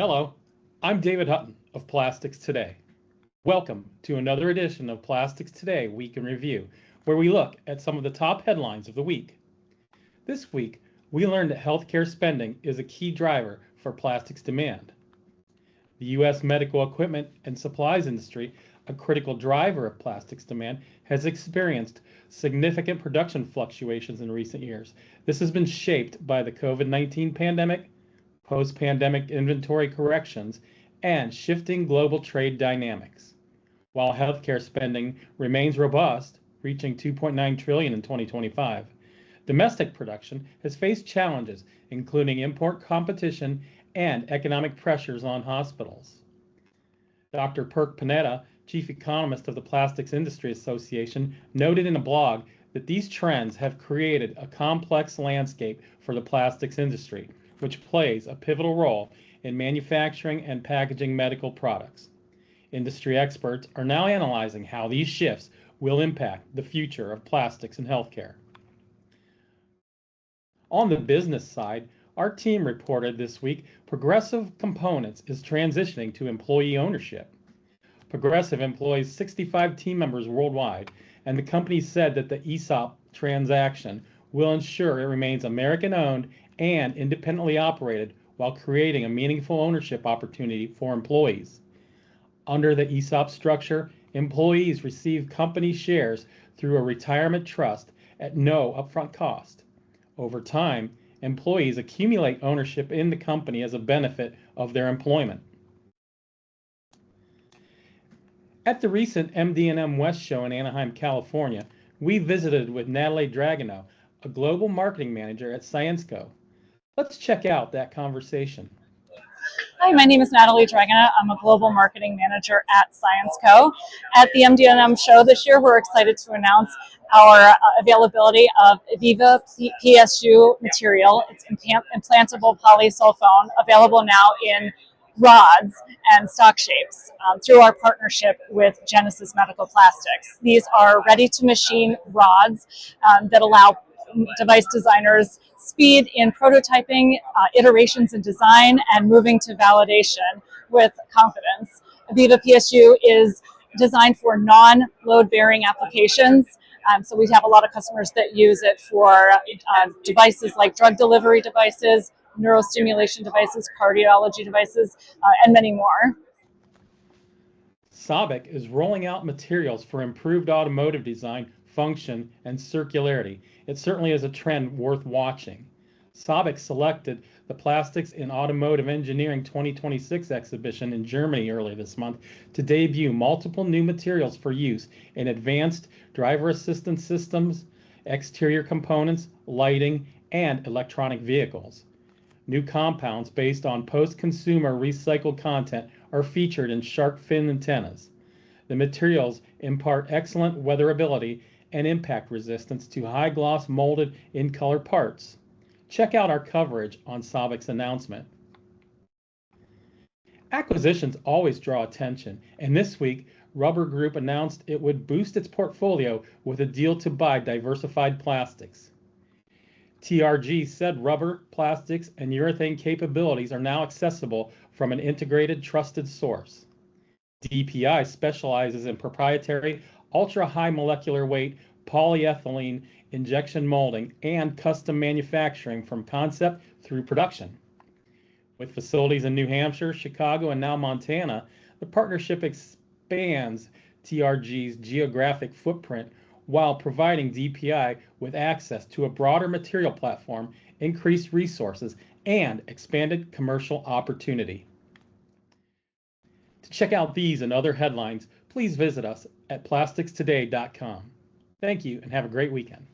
Hello, I'm David Hutton of Plastics Today. Welcome to another edition of Plastics Today Week in Review, where we look at some of the top headlines of the week. This week, we learned that healthcare spending is a key driver for plastics demand. The U.S. medical equipment and supplies industry, a critical driver of plastics demand, has experienced significant production fluctuations in recent years. This has been shaped by the COVID-19 pandemic, post-pandemic inventory corrections, and shifting global trade dynamics. While healthcare spending remains robust, reaching $2.9 trillion in 2025, domestic production has faced challenges, including import competition and economic pressures on hospitals. Dr. Perc Pineda, chief economist of the Plastics Industry Association, noted in a blog that these trends have created a complex landscape for the plastics industry, which plays a pivotal role in manufacturing and packaging medical products. Industry experts are now analyzing how these shifts will impact the future of plastics in healthcare. On the business side, our team reported this week Progressive Components is transitioning to employee ownership. Progressive employs 65 team members worldwide, and the company said that the ESOP transaction will ensure it remains American-owned and independently operated while creating a meaningful ownership opportunity for employees. Under the ESOP structure, employees receive company shares through a retirement trust at no upfront cost. Over time, employees accumulate ownership in the company as a benefit of their employment. At the recent MD&M West show in Anaheim, California, we visited with Natalie Dragunat, a global marketing manager at Syensqo. Let's check out that conversation. Hi, my name is Natalie Dragunat. I'm a global marketing manager at Syensqo. At the MD&M show this year, we're excited to announce our availability of Viva PSU material. It's implantable polysulfone, available now in rods and stock shapes through our partnership with Genesis Medical Plastics. These are ready-to-machine rods that allow device designers speed in prototyping, iterations in design, and moving to validation with confidence. Viva PSU is designed for non-load-bearing applications. So we have a lot of customers that use it for devices like drug delivery devices, neurostimulation devices, cardiology devices, and many more. SABIC is rolling out materials for improved automotive design, function, and circularity. It certainly is a trend worth watching. SABIC selected the Plastics in Automotive Engineering 2026 exhibition in Germany early this month to debut multiple new materials for use in advanced driver assistance systems, exterior components, lighting, and electronic vehicles. New compounds based on post-consumer recycled content are featured in shark fin antennas. The materials impart excellent weatherability and impact resistance to high-gloss molded in-color parts. Check out our coverage on SABIC's announcement. Acquisitions always draw attention, and this week, Rubber Group announced it would boost its portfolio with a deal to buy Diversified Plastics. TRG said rubber, plastics, and urethane capabilities are now accessible from an integrated, trusted source. DPI specializes in proprietary, ultra-high molecular weight polyethylene injection molding and custom manufacturing from concept through production. With facilities in New Hampshire, Chicago, and now Montana, the partnership expands TRG's geographic footprint while providing DPI with access to a broader material platform, increased resources, and expanded commercial opportunity. To check out these and other headlines, please visit us at PlasticsToday.com. Thank you and have a great weekend.